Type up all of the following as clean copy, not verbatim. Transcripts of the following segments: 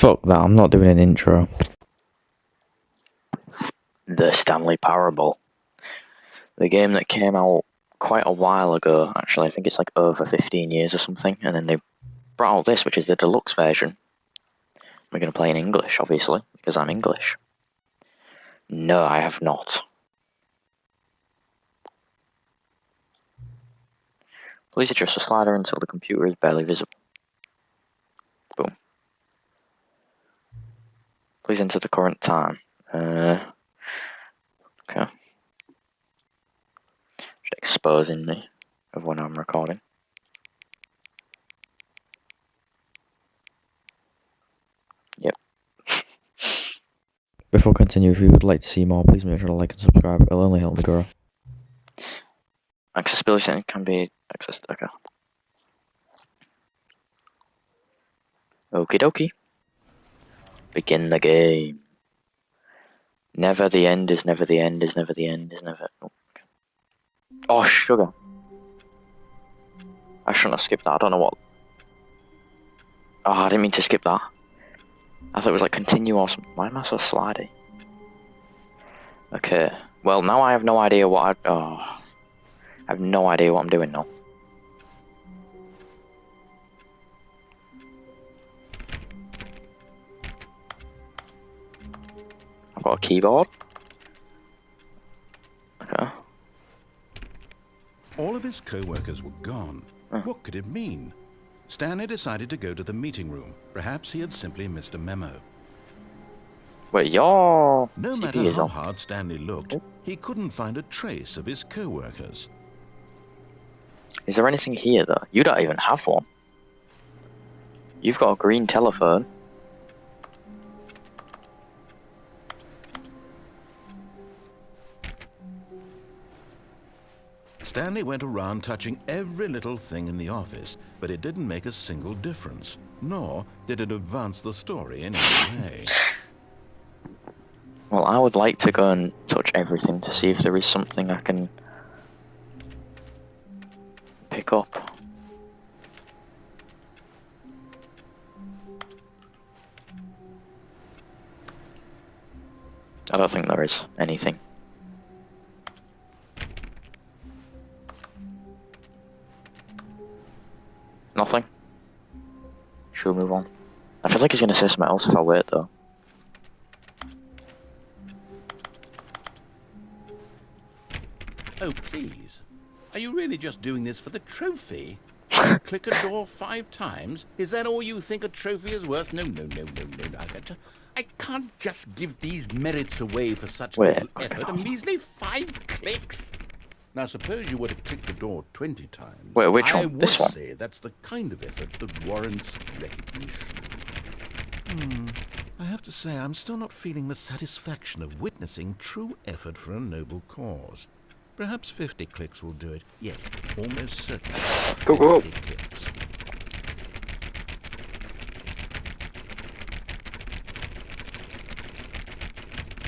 Fuck that, I'm not doing an intro. The Stanley Parable. The game that came out quite a while ago, actually. I think it's like over 15 years or something. And then they brought out this, which is the deluxe version. We're going to play in English, obviously, because I'm English. No, I have not. Please adjust the slider until the computer is barely visible. Boom. Please enter the current time. Okay. Just exposing me of when I'm recording. Yep. Before I continue, if you would like to see more, please make sure to like and subscribe. It'll only help me grow. Accessibility setting can be accessed. Okay. Okie dokie. Begin the game. Never the end is never the end is never the end is never. Oh, sugar. I shouldn't have skipped that. I don't know what. Oh, I didn't mean to skip that. I thought it was like continue or something. Why am I so slidey? Okay. Well, now I have no idea what I have no idea what I'm doing now. I've got a keyboard. Okay. All of his co-workers were gone. Huh. What could it mean? Stanley decided to go to the meeting room. Perhaps he had simply missed a memo. Wait, your No CD matter is how on. hard Stanley looked, he couldn't find a trace of his co-workers. Is there anything here though? You don't even have one. You've got a green telephone. Stanley went around touching every little thing in the office, but it didn't make a single difference, nor did it advance the story in any way. Well, I would like to go and touch everything to see if there is something I can pick up. I don't think there is anything. Nothing? Should we move on? I feel like he's going to say something else if I wait though. Oh, please. Are you really just doing this for the trophy? Click a door 5 times? Is that all you think a trophy is worth? No. I can't just give these merits away for such little effort. A measly 5 clicks. Now, suppose you were to click the door 20 times. Wait, which one? I would This one? say that's the kind of effort that warrants recognition. I have to say, I'm still not feeling the satisfaction of witnessing true effort for a noble cause. Perhaps 50 clicks will do it. Yes, almost certainly. Go. 50 clicks.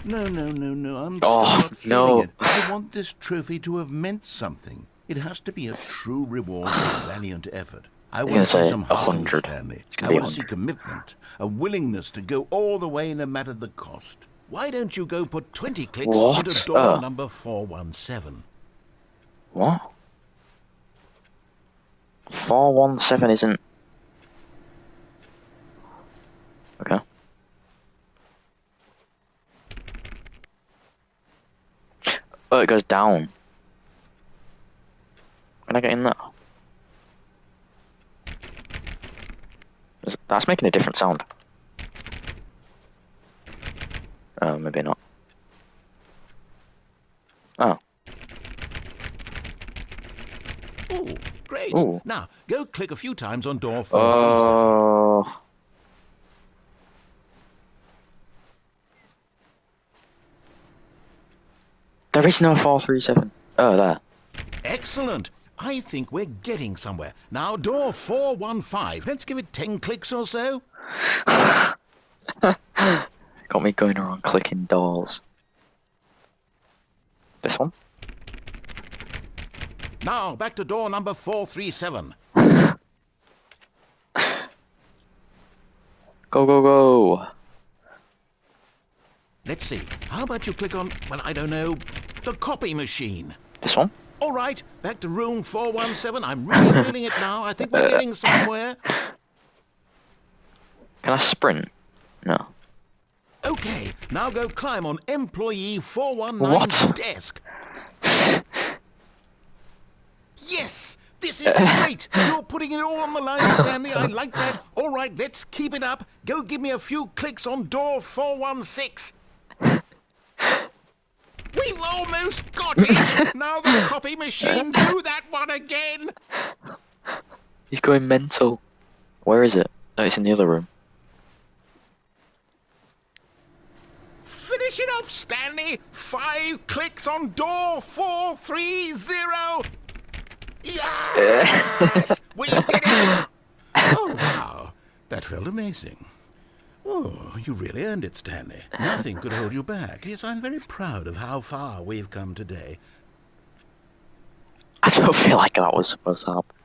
No. I'm Oh, still not feeling no. it. I want this trophy to have meant something. It has to be a true reward for valiant effort. I gonna want to see say some hustle, 100. Stanley. It's I gonna be want to see 100. commitment, a willingness to go all the way no matter the cost. Why don't you go put 20 clicks What? into door number 417? What? 417 isn't... Okay. Oh, it goes down. Can I get in there? That's making a different sound. Oh, maybe not. Oh. Oh, great. Ooh. Now, go click a few times on door 437. Oh. There is no 437. Oh, there. Excellent. I think we're getting somewhere. Now, door 415. Let's give it 10 clicks or so. Got me going around clicking doors. This one? Now, back to door number 437. Go, go, go. Let's see. How about you click on, well, I don't know, the copy machine? This one? All right, back to room 417. I'm really feeling it now. I think we're getting somewhere. Can I sprint? No. Okay, now go climb on employee 419's What? desk. Yes! This is great! You're putting it all on the line, Stanley. I like that. All right, let's keep it up. Go give me a few clicks on door 416. We've almost got it! Now the copy machine, do that one again! He's going mental. Where is it? No, it's in the other room. Finish it off, Stanley! 5 clicks on door 430! Yes! We did it! Oh, wow. That felt amazing. Oh, you really earned it, Stanley. Nothing could hold you back. Yes, I'm very proud of how far we've come today. I don't feel like that was supposed to happen.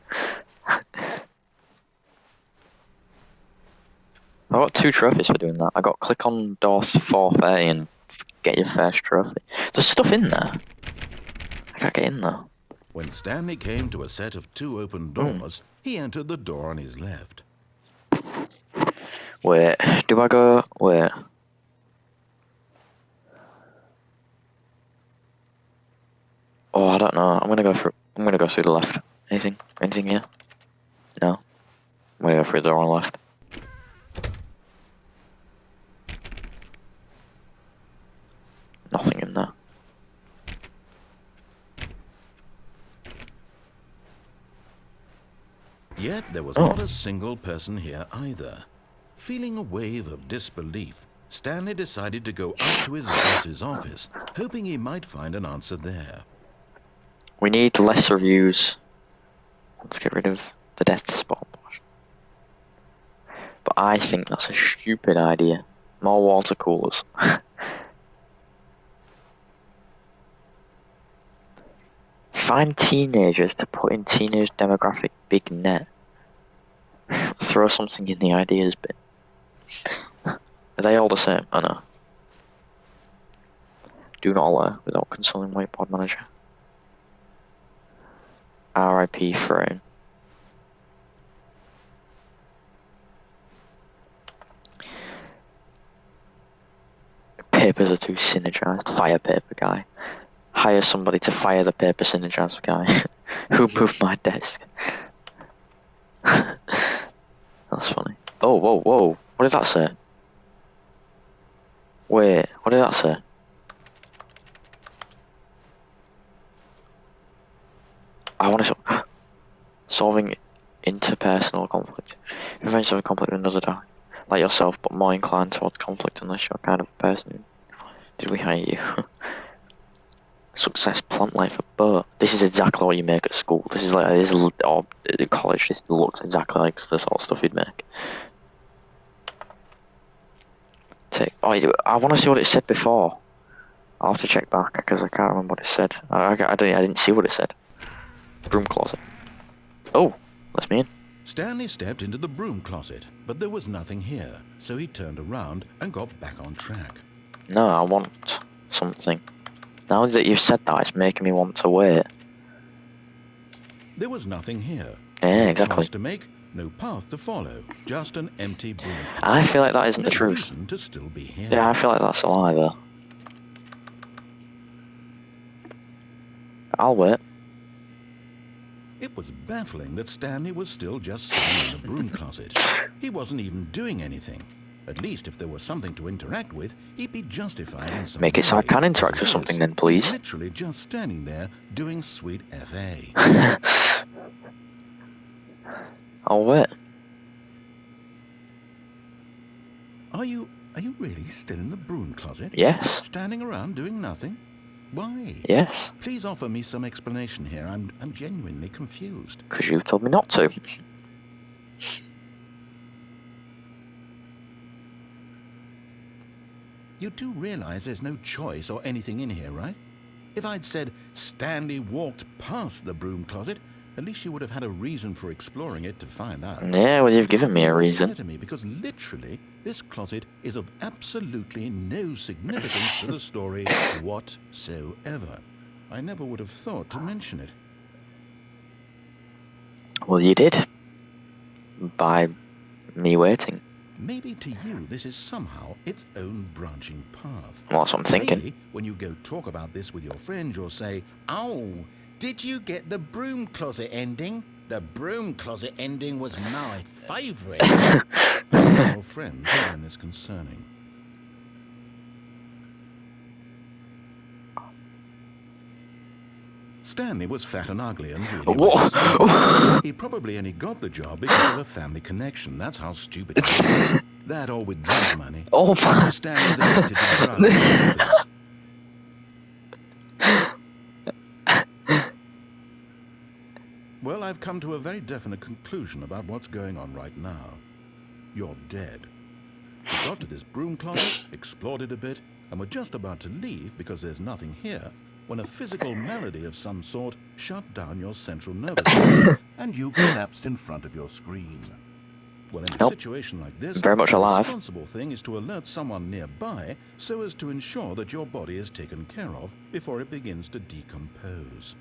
I got 2 trophies for doing that. I got click on doors 430 and get your first trophy. There's stuff in there. I can't get in there. When Stanley came to a set of 2 open doors, he entered the door on his left. Wait, do I go? Wait. Oh, I don't know. I'm gonna go through the left. Anything? Anything here? No. I'm gonna go through the door on the left. Nothing in there. Yet there was not a single person here either. Feeling a wave of disbelief, Stanley decided to go up to his boss's office, hoping he might find an answer there. We need less reviews. Let's get rid of the death spot. But I think that's a stupid idea. More water coolers. Find teenagers to put in teenage demographic big net. Throw something in the ideas bit. Are they all the same? I know. Do not allow without consulting whiteboard manager. RIP frame. Papers are too synergized. Fire paper guy. Hire somebody to fire the paper synergized guy. Who moved my desk? That's funny. Oh, whoa, whoa. What did that say? Wait, what did that say? I want to solving interpersonal conflict. Revenge of a conflict with another dog. Like yourself, but more inclined towards conflict unless you're kind of a person. Did we hire you? Success plant life a boat. This is exactly what you make at school. This is or at college. This looks exactly like the sort of stuff you'd make. I want to see what it said before. I'll have to check back because I can't remember what it said. I didn't see what it said. Broom closet. Oh, that's me in. Stanley stepped into the broom closet, but there was nothing here, so he turned around and got back on track. No, I want something. Now that you've said that, it's making me want to wait. There was nothing here. Yeah, No exactly. choice to make, no path to follow, just an empty broom closet. I feel like that isn't the No truth. reason to still be here. Yeah, I feel like that's a lie though. I'll wait. It was baffling that Stanley was still just sitting in the broom closet. He wasn't even doing anything. At least if there was something to interact with, he'd be justified in some Make it so I way. can interact with As it something is, then, please. He's literally just standing there doing sweet FA. I'll wait. Are you really still in the broom closet? Yes. Standing around doing nothing? Why? Yes. Please offer me some explanation here. I'm genuinely confused. Because you've told me not to. You do realize there's no choice or anything in here, right? If I'd said Stanley walked past the broom closet, At least you would have had a reason for exploring it to find out. Yeah, well, you've given me a reason. Clear to me, because literally, this closet is of absolutely no significance to the story whatsoever. I never would have thought to mention it. Well, you did. By me waiting. Maybe to you, this is somehow its own branching path. Well, that's what I'm thinking. Maybe when you go talk about this with your friends, you'll say, "Oh, did you get the broom closet ending? The broom closet ending was my favourite." Your friends find this concerning. Stanley was fat and ugly and really well. He probably only got the job because of a family connection. That's how stupid he was. That or with drug money. Oh, So Stanley's addicted to drugs. Well, I've come to a very definite conclusion about what's going on right now. You're dead. We got to this broom closet, explored it a bit, and we're just about to leave because there's nothing here, when a physical malady of some sort shut down your central nervous system, and you collapsed in front of your screen. Well, in a situation like this, Very much the alive. responsible thing is to alert someone nearby so as to ensure that your body is taken care of before it begins to decompose.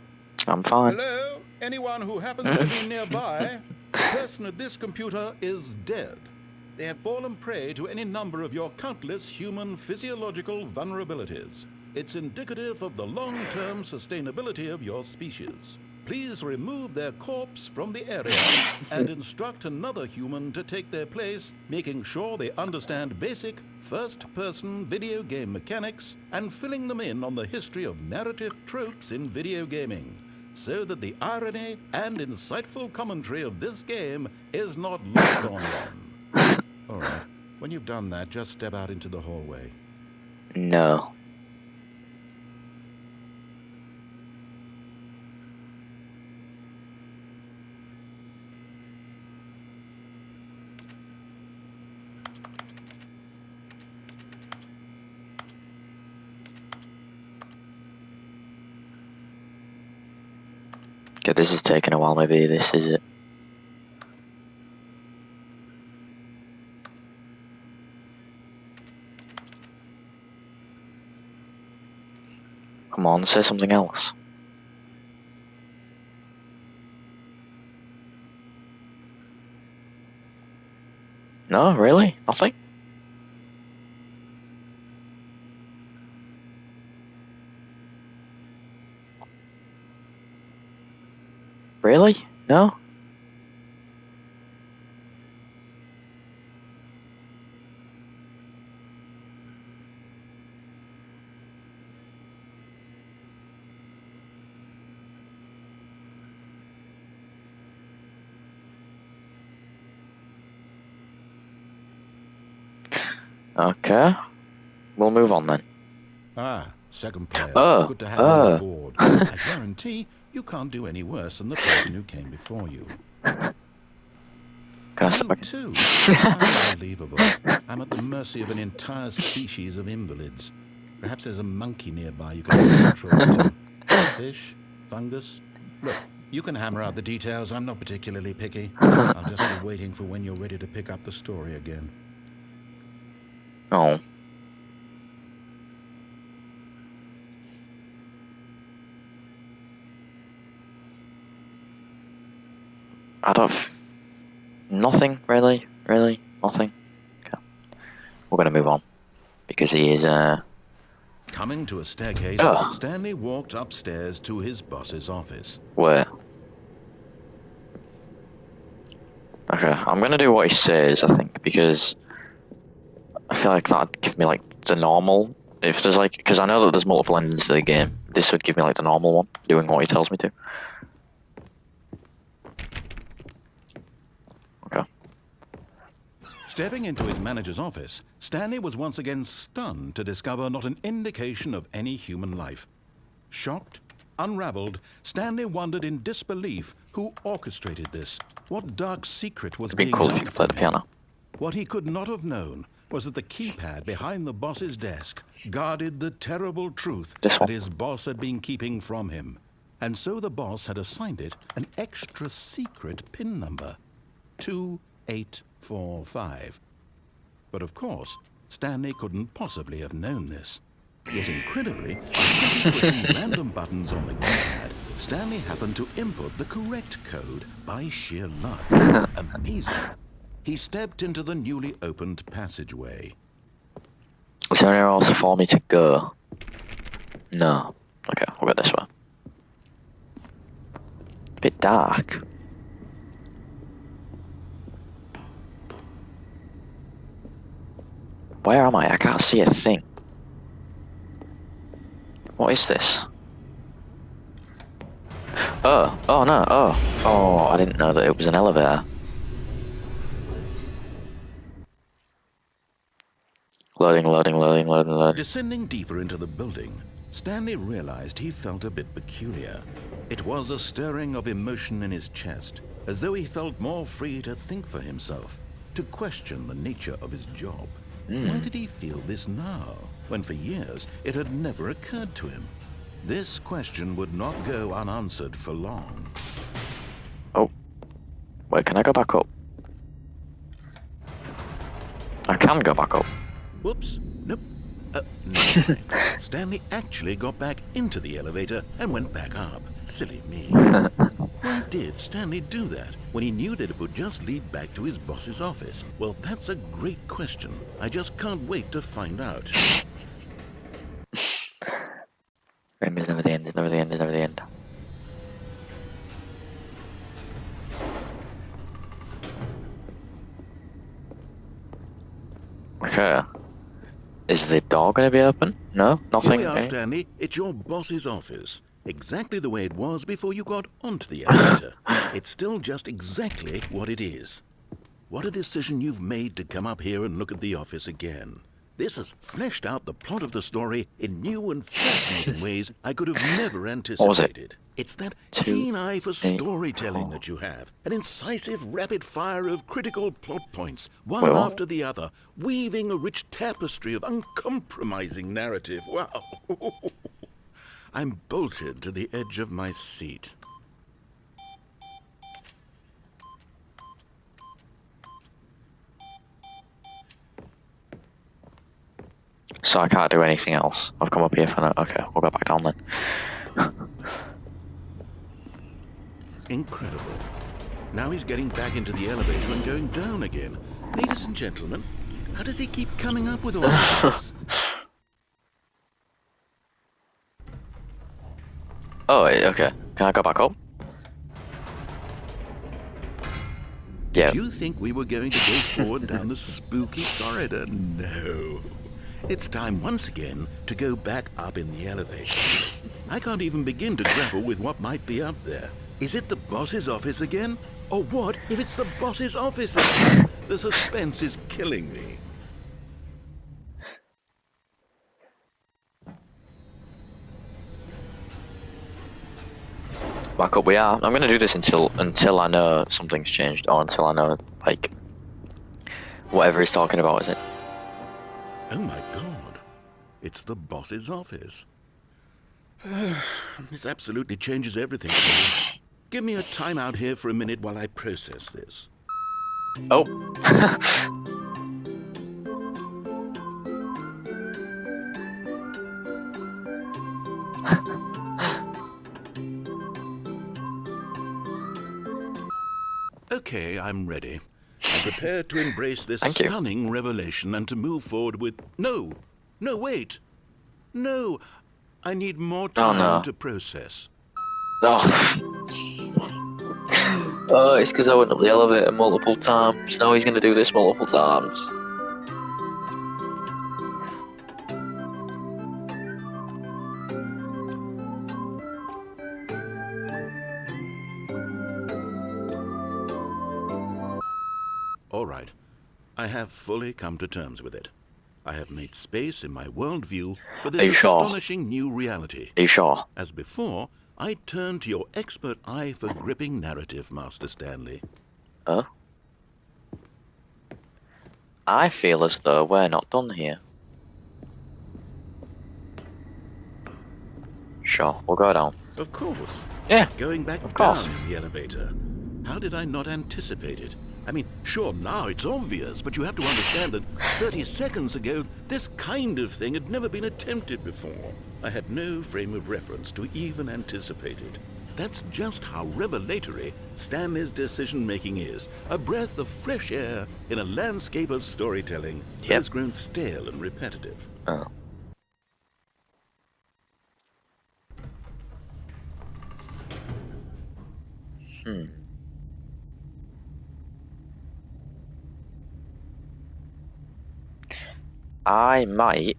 I'm fine. Hello? Anyone who happens to be nearby? The person at this computer is dead. They have fallen prey to any number of your countless human physiological vulnerabilities. It's indicative of the long-term sustainability of your species. Please remove their corpse from the area and instruct another human to take their place, making sure they understand basic first-person video game mechanics and filling them in on the history of narrative tropes in video gaming, so that the irony and insightful commentary of this game is not lost on them. All right, when you've done that, just step out into the hallway. No. Okay, this is taking a while. Maybe this is it. Come on, say something else. No, really? Nothing? Really? No? Okay. We'll move on then. Ah, second player. Oh, It's good to have you on board. I guarantee you can't do any worse than the person who came before you. Can I step You back? too. Unbelievable. I'm at the mercy of an entire species of invalids. Perhaps there's a monkey nearby you can hold controls to. Fish? Fungus? Look, you can hammer out the details. I'm not particularly picky. I'll just be waiting for when you're ready to pick up the story again. Oh. I don't... Nothing, really? Really? Nothing? Okay. We're gonna move on. Because he is, Coming to a staircase, Oh. Stanley walked upstairs to his boss's office. Where? Okay, I'm gonna do what he says, I think, because I feel like that'd give me, like, the normal. If there's, like, because I know that there's multiple endings to the game. This would give me, like, the normal one, doing what he tells me to. Okay. Stepping into his manager's office, Stanley was once again stunned to discover not an indication of any human life. Shocked, unraveled, Stanley wondered in disbelief who orchestrated this. What dark secret was It'd be being cool if you held could play from the him? piano. What he could not have known was that the keypad behind the boss's desk guarded the terrible truth This that one. his boss had been keeping from him. and so the boss had assigned it an extra secret PIN number, 2845. But of course, Stanley couldn't possibly have known this. Yet incredibly, simply pushing random buttons on the keypad, Stanley happened to input the correct code by sheer luck. Amazing. He stepped into the newly opened passageway. Is there anywhere else for me to go? No. Okay, we'll go this way. A bit dark. Where am I? I can't see a thing. What is this? Oh no, oh, I didn't know that it was an elevator. Loading. Descending deeper into the building, Stanley realized he felt a bit peculiar. It was a stirring of emotion in his chest, as though he felt more free to think for himself, to question the nature of his job. Why did he feel this now, when for years it had never occurred to him? This question would not go unanswered for long. Oh. Wait, can I go back up? I can go back up. Whoops. Nope. No. Stanley actually got back into the elevator and went back up. Silly me. Why did Stanley do that when he knew that it would just lead back to his boss's office? Well, that's a great question. I just can't wait to find out. Rainbow's never the end, it's never the end, it's never the end. Okay. Is the door gonna be open? No? Nothing? Here we are, Stanley. It's your boss's office. Exactly the way it was before you got onto the elevator. It's still just exactly what it is. What a decision you've made to come up here and look at the office again. This has fleshed out the plot of the story in new and fascinating ways I could have never anticipated. It's that keen eye for storytelling that you have. An incisive rapid fire of critical plot points, one after the other, weaving a rich tapestry of uncompromising narrative. Wow. I'm bolted to the edge of my seat. So I can't do anything else. I've come up here for now. Okay, we'll go back down then. Incredible. Now he's getting back into the elevator and going down again. Ladies and gentlemen, how does he keep coming up with all this? Oh, wait, okay. Can I go back up? Yeah. Did you think we were going to go forward down the spooky corridor? No. It's time once again to go back up in the elevator. I can't even begin to grapple with what might be up there. Is it the boss's office again? Or what if it's the boss's office again? The suspense is killing me. Back up we are. I'm gonna do this until I know something's changed, or until I know, like, whatever he's talking about, is it? Oh my god. It's the boss's office. This absolutely changes everything for me. Give me a time out here for a minute while I process this. Oh. Okay, I'm ready. I'm prepared to embrace this Thank you. stunning revelation and to move forward with... No! No, wait! No! I need more time to process. Oh. Oh, it's because I went up the elevator multiple times. Now he's going to do this multiple times. All right. I have fully come to terms with it. I have made space in my worldview for this astonishing new reality. Are you sure? As before, I turn to your expert eye for gripping narrative, Master Stanley. Huh? I feel as though we're not done here. Sure, we'll go down. Of course. Yeah, Going back of course. down in the elevator. How did I not anticipate it? I mean, sure, now it's obvious, but you have to understand that 30 seconds ago, this kind of thing had never been attempted before. I had no frame of reference to even anticipate it. That's just how revelatory Stanley's decision-making is. A breath of fresh air in a landscape of storytelling that has grown stale and repetitive. Oh. I might.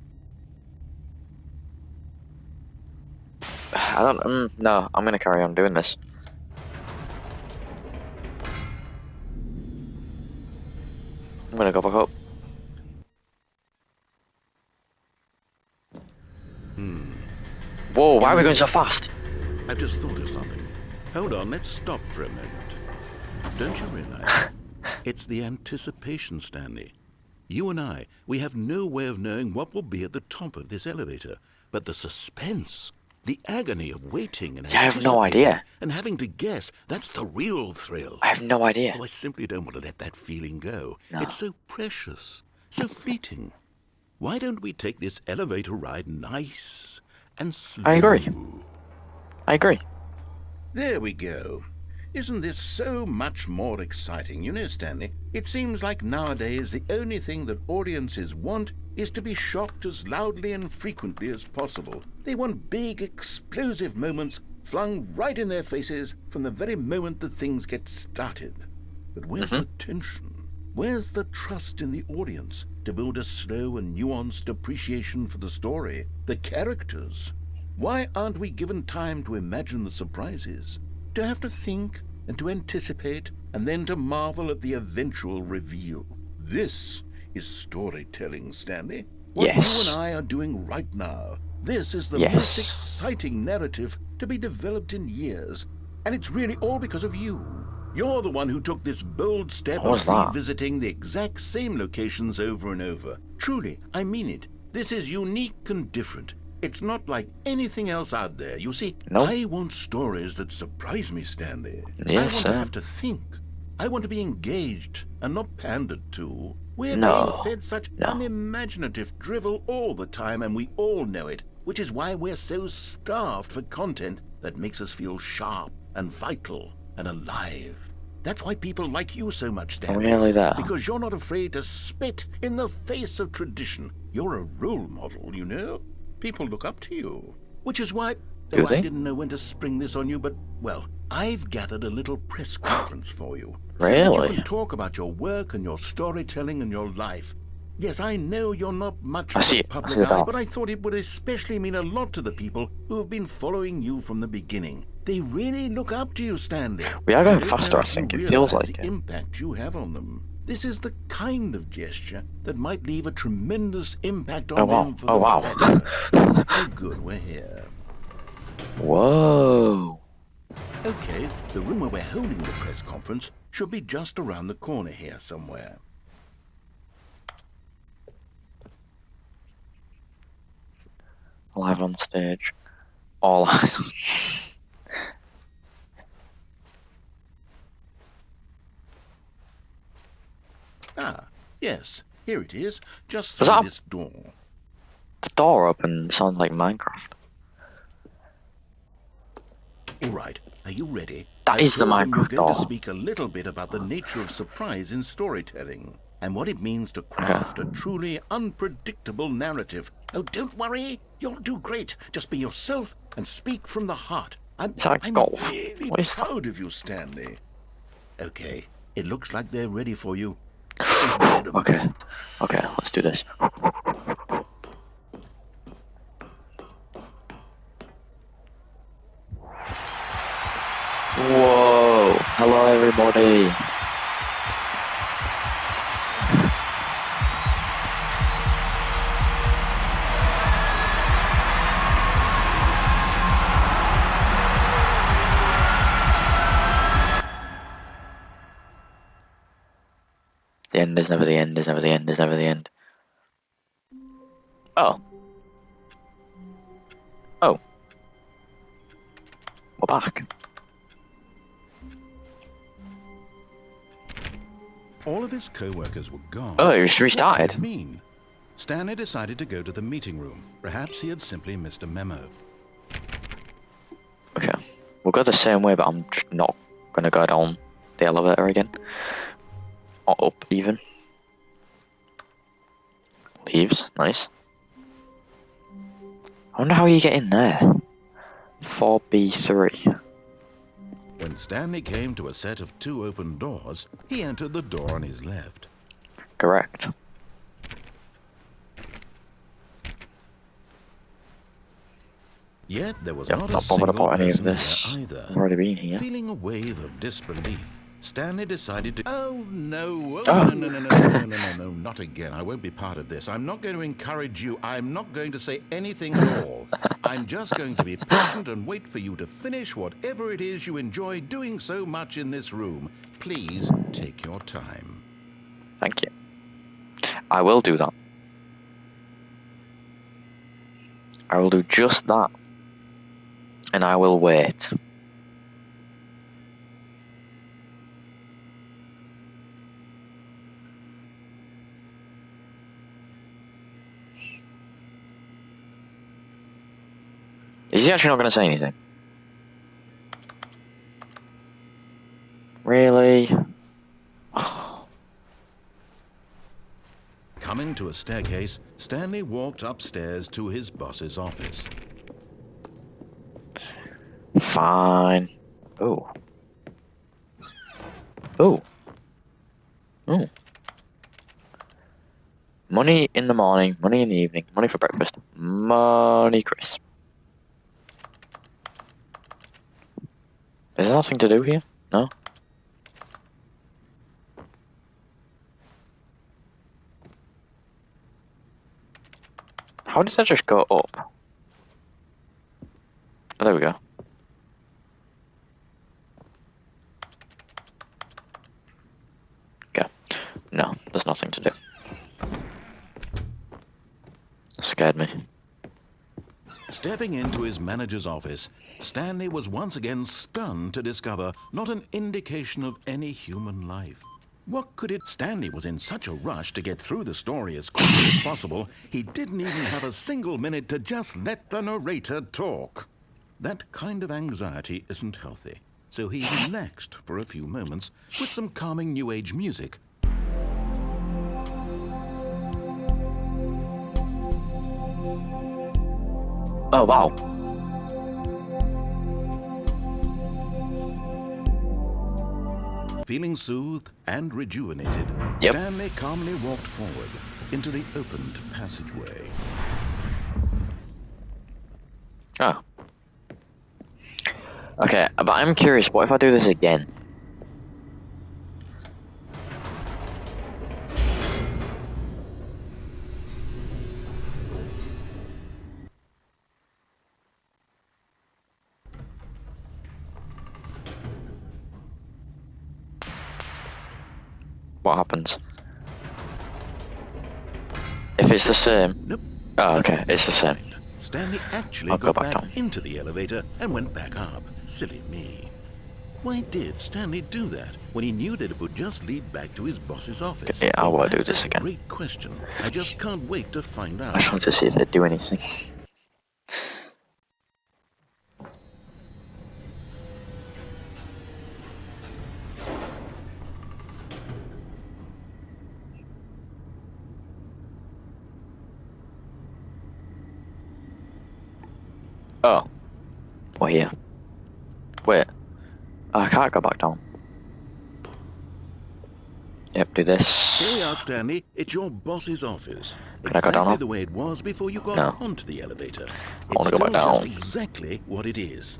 I don't. No, I'm gonna carry on doing this. I'm gonna go back up. Whoa! Why are we going so fast? I've just thought of something. Hold on, let's stop for a moment. Don't you realize? It's the anticipation, Stanley. You and I, we have no way of knowing what will be at the top of this elevator. But the suspense, the agony of waiting and I have no idea. and having to guess, that's the real thrill. I have no idea. Oh, I simply don't want to let that feeling go. No. It's so precious, so fleeting. Why don't we take this elevator ride nice and slow? I agree. I agree. There we go. Isn't this so much more exciting? You know, Stanley, it seems like nowadays the only thing that audiences want is to be shocked as loudly and frequently as possible. They want big, explosive moments flung right in their faces from the very moment that things get started. But where's the tension? Where's the trust in the audience to build a slow and nuanced appreciation for the story, the characters? Why aren't we given time to imagine the surprises? To have to think and to anticipate and then to marvel at the eventual reveal. This is storytelling, Stanley. What Yes. you and I are doing right now. This is the Yes. most exciting narrative to be developed in years. And it's really all because of you. You're the one who took this bold step What was of that? revisiting the exact same locations over and over. Truly, I mean it. This is unique and different. It's not like anything else out there. You see, Nope. I want stories that surprise me, Stanley. I Yes, want sir. to have to think. I want to be engaged and not pandered to. We're No. being fed such No. unimaginative drivel all the time, and we all know it, which is why we're so starved for content that makes us feel sharp and vital and alive. That's why people like you so much, Stanley. Really that? Because you're not afraid to spit in the face of tradition. You're a role model, you know? People look up to you. Which is why, Do though I they? didn't know when to spring this on you, but, well, I've gathered a little press conference for you. So that Really? you can talk about your work and your storytelling and your life. Yes, I know you're not much I for see the it. I public see it eye, now. but I thought it would especially mean a lot to the people who have been following you from the beginning. They really look up to you, Stanley. We are going don't faster, know I if you think. It feels realize like the it. impact you have on them. This is the kind of gesture that might leave a tremendous impact on Oh, wow. them for Oh, the wow. better. Oh, good, we're here. Whoa. Okay, the room where we're holding the press conference should be just around the corner here somewhere. Live on stage. All eyes. Ah, yes, here it is, just Was through that- this door. The door open sounds like Minecraft. All right, are you ready? That I is the told them Minecraft you're going to door. speak a little bit about the nature of surprise in storytelling and what it means to craft a truly unpredictable narrative. Oh, don't worry, you'll do great. Just be yourself and speak from the heart. I'm Is that golf? really What is that? proud of you, Stanley. Okay, it looks like they're ready for you. Okay. Okay, let's do this. Whoa. Hello, everybody. The end is never the end, is never the end, is never the end. Oh. Oh. We're back. All of his co-workers were gone. Oh, it's What could restarted. it mean? Stanley decided to go to the meeting room. Perhaps he had simply missed a memo. Okay. We'll go the same way, but I'm just not gonna go down the elevator again. Or up, even. Leaves. Nice. I wonder how you get in there. 4B3. When Stanley came to a set of 2 open doors, he entered the door on his left. Correct. Yet there was Yep, not a not bothered single about any of person this. there either. I've already been here. Feeling a wave of disbelief, Stanley decided to... Oh, no. Oh. No, not again. I won't be part of this. I'm not going to encourage you. I'm not going to say anything at all. I'm just going to be patient and wait for you to finish whatever it is you enjoy doing so much in this room. Please take your time. Thank you. I will do that. I will do just that. And I will wait. Is he actually not going to say anything? Really? Coming to a staircase, Stanley walked upstairs to his boss's office. Fine. Oh. Oh. Oh. Money in the morning, money in the evening, money for breakfast, money crisp. Is there nothing to do here? No? How did that just go up? Oh, there we go. Okay. No, there's nothing to do. That scared me. Stepping into his manager's office, Stanley was once again stunned to discover not an indication of any human life. What could it... Stanley was in such a rush to get through the story as quickly as possible, he didn't even have a single minute to just let the narrator talk. That kind of anxiety isn't healthy, so he relaxed for a few moments with some calming New Age music. Oh, wow. Feeling soothed and rejuvenated, Yep. Stanley calmly walked forward into the opened passageway. Oh. Okay, but I'm curious, what if I do this again? What happens? If it's the same... Nope. Oh, okay, it's the same. Stanley actually I'll go got back back down. into the elevator and went back up. Silly me. Why did Stanley do that when he knew that it would just lead back to his boss's office? Yeah, I will do That's this a again. Great question. I just can't wait to find I out. just want to see if they do anything. Oh. We're here. Wait. Oh, I can't go back down. Yep, do this. Here we are, Stanley. It's your boss's office. Can I go down now? the way it was before you got No. onto the elevator. I wanna go back still down. just exactly what it is.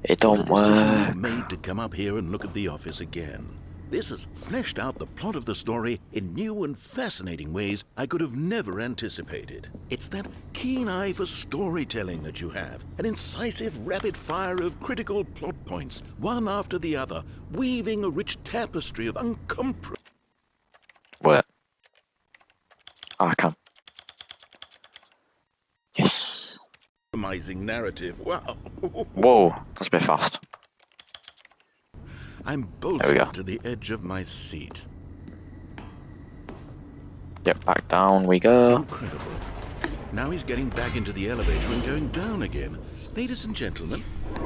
It What a don't decision work. you've made to come up here and look at the office again. This has fleshed out the plot of the story in new and fascinating ways I could have never anticipated. It's that keen eye for storytelling that you have, an incisive rapid fire of critical plot points, one after the other, weaving a rich tapestry of uncompromising... Wait. Oh, I can. Yes. narrative. Wow. Whoa, that's a bit fast. I'm There we go. bolted to the edge of my seat. Yep, back down we go. Incredible. Now he's getting back into the elevator and going down again. Ladies and gentlemen,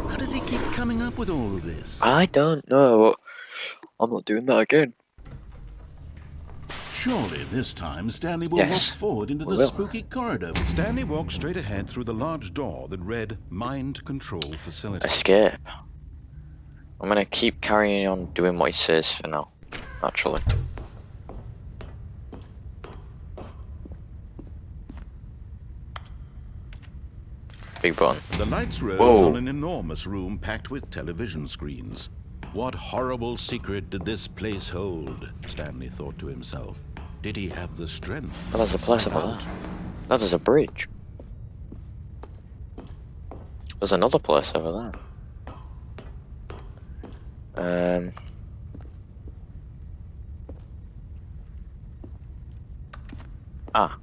how does he keep coming up with all of this? I don't know. I'm not doing that again. Surely this time Stanley will Yes, walk forward into we the will. spooky corridor. Stanley walked straight ahead through the large door that read Mind Control Facility. Escape. I'm gonna keep carrying on doing what he says for now, actually. Big button. The lights rose Whoa. on an enormous room packed with television screens. What horrible secret did this place hold? Stanley thought to himself. Did he have the strength? Oh, there's a place to over find there. out? No, there's a bridge. There's another place over there. Ah,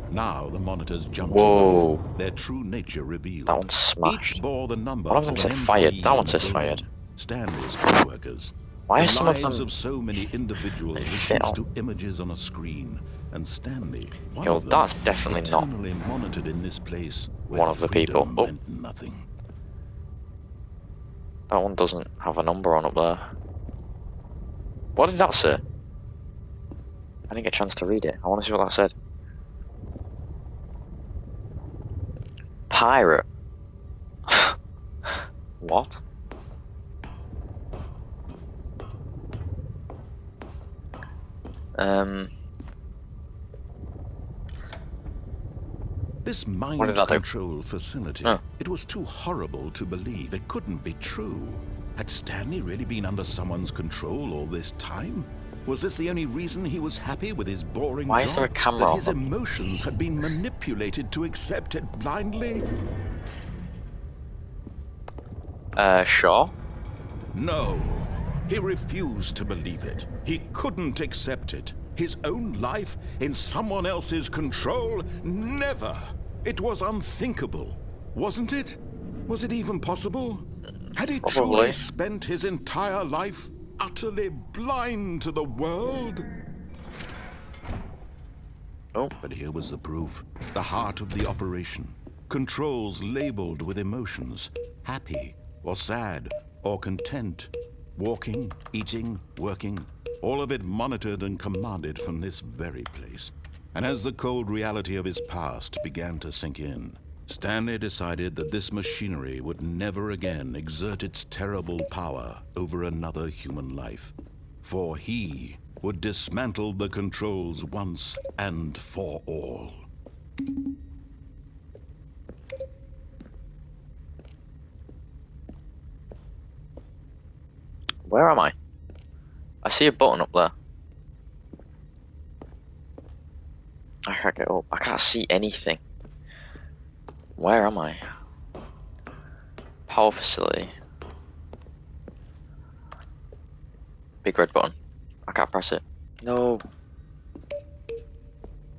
Now the monitors jumped Whoa. to life, their true nature revealed. that one's smashed. Each bore the number One of them of said an fired. employee That one in the says building. fired. Stanley's co-workers. Why The are some of lives them... of so many individuals Shit. reduced to images on a screen, and Stanley, one Yo, of them, that's definitely not eternally monitored in this place where one of the people. freedom Oh. meant nothing. That one doesn't have a number on up there. What did that say? I didn't get a chance to read it. I want to see what that said. Pirate. What? This What mind did that do? control facility, Huh. it was too horrible to believe. It couldn't be true. Had Stanley really been under someone's control all this time? Was this the only reason he was happy with his boring Why job? is there a camera That on his them? emotions had been manipulated to accept it blindly? Sure. No. He refused to believe it. He couldn't accept it. His own life in someone else's control? Never. It was unthinkable. Wasn't it? Was it even possible? Had he Probably. truly spent his entire life utterly blind to the world? Oh, But here was the proof. The heart of the operation. Controls labeled with emotions. Happy, or sad, or content. Walking, eating, working. All of it monitored and commanded from this very place. And as the cold reality of his past began to sink in, Stanley decided that this machinery would never again exert its terrible power over another human life. For he would dismantle the controls once and for all. where am I? I see a button up there. I can't get up. I can't see anything. Where am I? Power facility. Big red button. I can't press it. No.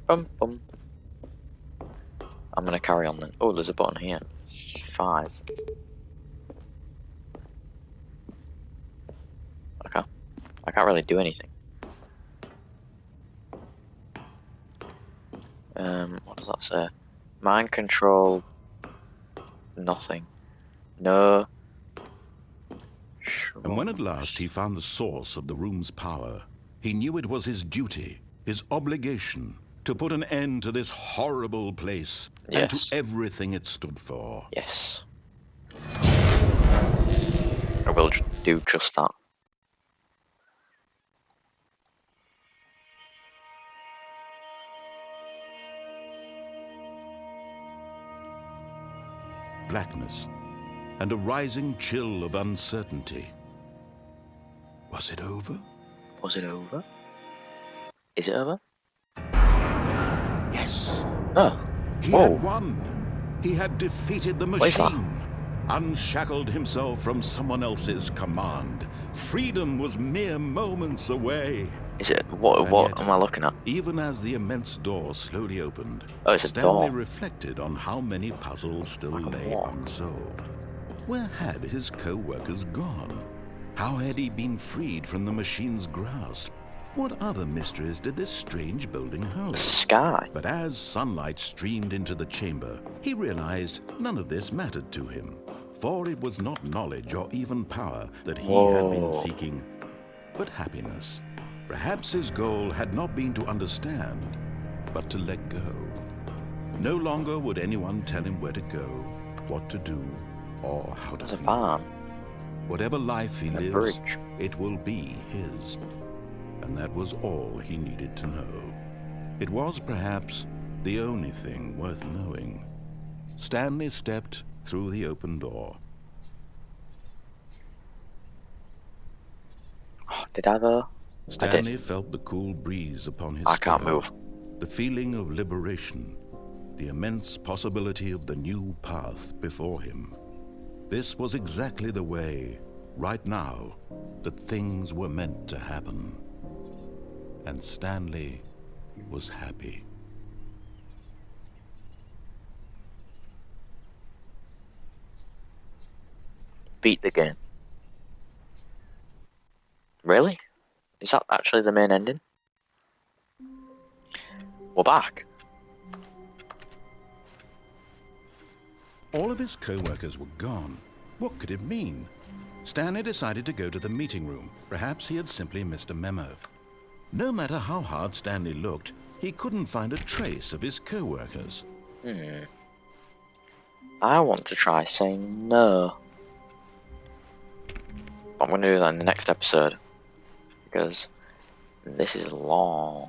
Bum bum. I'm gonna carry on then. Oh, there's a button here. 5. Okay. I can't really do anything. What does that say? Mind control. Nothing. No. And when at last he found the source of the room's power, he knew it was his duty, his obligation, to put an end to this horrible place and Yes. to everything it stood for. Yes. I will do just that. Blackness and a rising chill of uncertainty. Was it over? Was it over? Is it over? Yes. Oh. He Whoa. had won. He had defeated the What is that? machine. Unshackled himself from someone else's command. Freedom was mere moments away. Is it? And What yet, am I looking at? Even as the immense door slowly opened, Oh, it's a Stanley door. reflected on how many puzzles still Like a lay wall. unsolved. Where had his co-workers gone? How had he been freed from the machine's grasp? What other mysteries did this strange building hold? Sky. But as sunlight streamed into the chamber, he realized none of this mattered to him, for it was not knowledge or even power that he had been seeking, but happiness. Perhaps his goal had not been to understand, but to let go. No longer would anyone tell him where to go, what to do, or how to There's a feel. barn. Whatever life he A lives, bridge. it will be his. And that was all he needed to know. It was perhaps the only thing worth knowing. Stanley stepped through the open door. Oh, did I though? Stanley felt the cool breeze upon his I can't skin, move. the feeling of liberation, the immense possibility of the new path before him. This was exactly the way, right now, that things were meant to happen. And Stanley was happy. Beat the game. Really? Is that actually the main ending? We're back. All of his co-workers were gone. What could it mean? Stanley decided to go to the meeting room. Perhaps he had simply missed a memo. No matter how hard Stanley looked, he couldn't find a trace of his co-workers. I want to try saying no. But I'm going to do that in the next episode. Because this is long.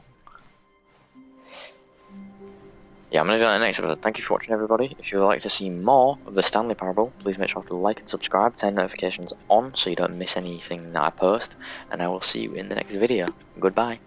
Yeah, I'm going to do that in the next episode. Thank you for watching, everybody. If you would like to see more of the Stanley Parable, please make sure to like and subscribe, turn notifications on so you don't miss anything that I post. And I will see you in the next video. Goodbye.